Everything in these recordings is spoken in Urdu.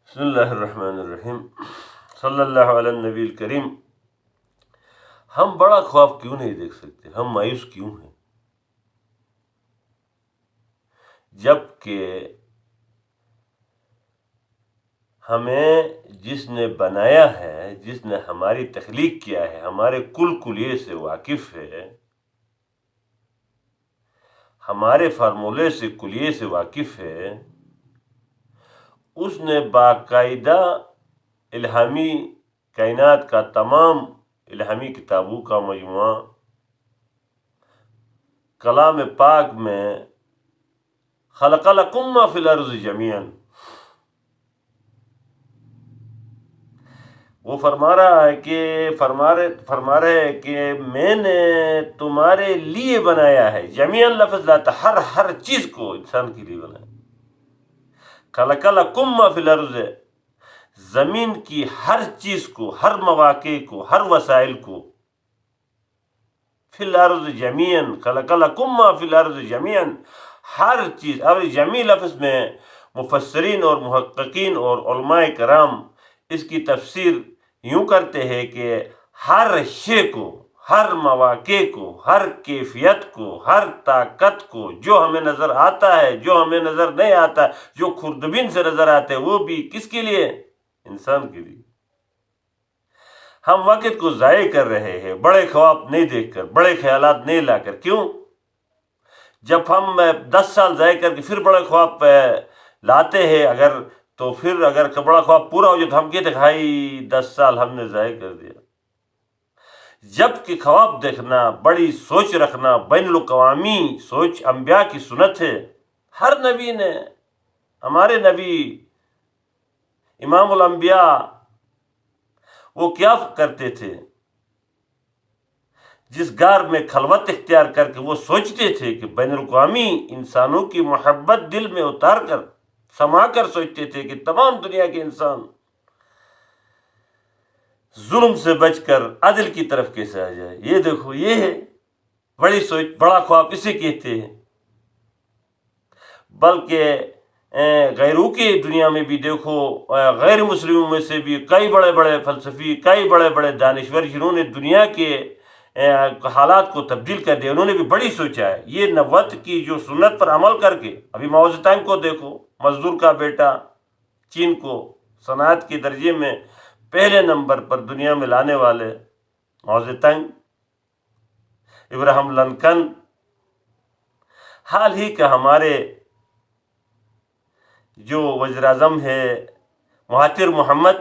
بسم اللہ الرحمن الرحیم، صلی اللہ علی النبی الکریم۔ ہم بڑا خواب کیوں نہیں دیکھ سکتے؟ ہم مایوس کیوں ہیں؟ جب کہ ہمیں جس نے بنایا ہے، جس نے ہماری تخلیق کیا ہے، ہمارے کل کلیے سے واقف ہے، ہمارے فارمولے سے کلیے سے واقف ہے، اس نے باقاعدہ الہامی کائنات کا تمام الہامی کتابوں کا مجموعہ کلام پاک میں خلق لکم ما فی الارض جمیعا، وہ فرما رہے ہیں کہ میں نے تمہارے لیے بنایا ہے۔ جمیعا لفظ لاتا ہر چیز کو انسان کے لیے بنایا۔ خلق لکم ما فی الارض، زمین کی ہر چیز کو، ہر مواقع کو، ہر وسائل کو، فی الارض جمیعا، خلق لکم ما فی الارض جمیعا، ہر چیز۔ اب جمیع لفظ میں مفسرین اور محققین اور علماء کرام اس کی تفسیر یوں کرتے ہیں کہ ہر شے کو، ہر مواقع کو، ہر کیفیت کو، ہر طاقت کو، جو ہمیں نظر آتا ہے، جو ہمیں نظر نہیں آتا، جو خوردبین سے نظر آتے ہیں، وہ بھی کس کے لیے؟ انسان کے لیے۔ ہم وقت کو ضائع کر رہے ہیں بڑے خواب نہیں دیکھ کر، بڑے خیالات نہیں لا کر۔ کیوں؟ جب ہم 10 سال ضائع کر کے پھر بڑے خواب لاتے ہیں، تو پھر اگر بڑا خواب پورا ہو جائے تو ہم کہتے ہیں بھائی 10 سال ہم نے ضائع کر دیا۔ جب کہ خواب دیکھنا، بڑی سوچ رکھنا بین الاقوامی سوچ انبیاء کی سنت ہے۔ ہر نبی نے، ہمارے نبی امام الانبیاء، وہ کیا کرتے تھے؟ جس غار میں خلوت اختیار کر کے وہ سوچتے تھے کہ بین الاقوامی انسانوں کی محبت دل میں اتار کر، سما کر سوچتے تھے کہ تمام دنیا کے انسان ظلم سے بچ کر عدل کی طرف کیسے آ جائے۔ یہ دیکھو، یہ ہے بڑی سوچ، بڑا خواب اسے کہتے ہیں۔ بلکہ غیروں کی دنیا میں بھی دیکھو، غیر مسلموں میں سے بھی کئی بڑے بڑے فلسفی، کئی بڑے بڑے دانشور جنہوں نے دنیا کے حالات کو تبدیل کر دیا، انہوں نے بھی بڑی سوچا ہے۔ یہ نبوت کی جو سنت پر عمل کر کے، ابھی ماؤ زیدونگ کو دیکھو، مزدور کا بیٹا، چین کو صنعت کے درجے میں پہلے نمبر پر دنیا میں لانے والے ماؤ زیدونگ، ابراہم لنکن، حال ہی کا ہمارے جو وزیر اعظم ہے مہاتیر محمد،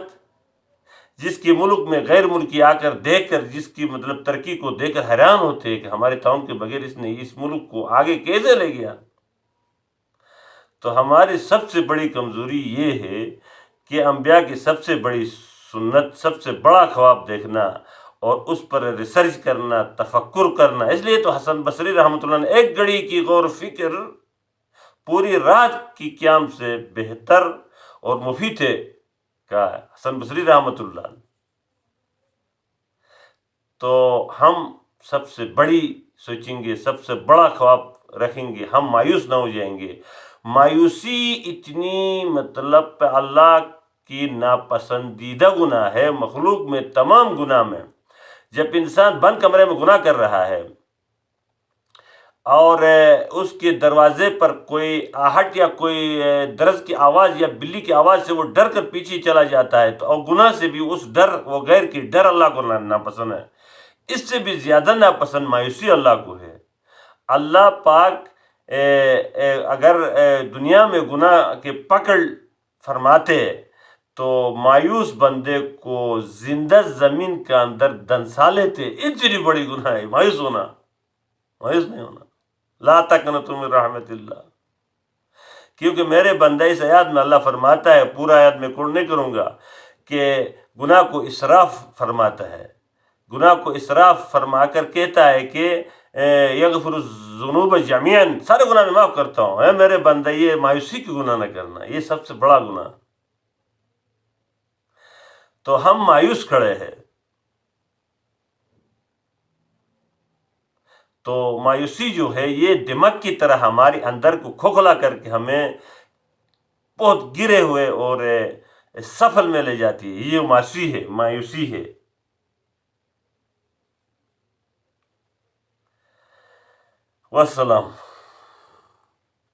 جس کے ملک میں غیر ملکی آ کر دیکھ کر، جس کی ترقی کو دیکھ کر حیران ہوتے ہیں کہ ہمارے تعاون کے بغیر اس نے اس ملک کو آگے کیسے لے گیا۔ تو ہماری سب سے بڑی کمزوری یہ ہے کہ انبیاء کی سب سے بڑی سنت، سب سے بڑا خواب دیکھنا اور اس پر ریسرچ کرنا، تفکر کرنا۔ اس لیے تو حسن بصری رحمۃ اللہ نے ایک گھڑی کی غور و فکر پوری رات کی قیام سے بہتر اور مفید ہے کہا ہے حسن بصری رحمۃ اللہ نے۔ تو ہم سب سے بڑی سوچیں گے، سب سے بڑا خواب رکھیں گے، ہم مایوس نہ ہو جائیں گے۔ مایوسی اتنی اللہ کی ناپسندیدہ گناہ ہے، مخلوق میں تمام گناہ میں۔ جب انسان بند کمرے میں گناہ کر رہا ہے اور اس کے دروازے پر کوئی آہٹ یا کوئی درز کی آواز یا بلی کی آواز سے وہ ڈر کر پیچھے چلا جاتا ہے، تو اور گناہ سے بھی اس ڈر، وہ غیر کی ڈر اللہ کو ناپسند ہے۔ اس سے بھی زیادہ ناپسند مایوسی اللہ کو ہے۔ اللہ پاک اگر دنیا میں گناہ کے پکڑ فرماتے تو مایوس بندے کو زندہ زمین کے اندر دنسا لیتے۔ اتنی بڑی گناہ ہے مایوس ہونا، مایوس نہیں ہونا۔ لا تقنطوا من رحمت اللہ، کیونکہ میرے بندہ، اس آیات میں اللہ فرماتا ہے، پورا آیات میں کوٹ نہیں کروں گا، کہ گناہ کو اسراف فرماتا ہے۔ گناہ کو اسراف فرما کر کہتا ہے کہ یغفر الذنوب جميعا، سارے گناہ میں معاف کرتا ہوں۔ اے میرے بندہ، یہ مایوسی کی گناہ نہ کرنا، یہ سب سے بڑا گناہ۔ تو ہم مایوس کھڑے ہیں۔ تو مایوسی جو ہے یہ دماغ کی طرح ہمارے اندر کو کھوکھلا کر کے ہمیں بہت گرے ہوئے اور سفل میں لے جاتی ہے. یہ مایوسی ہے. والسلام.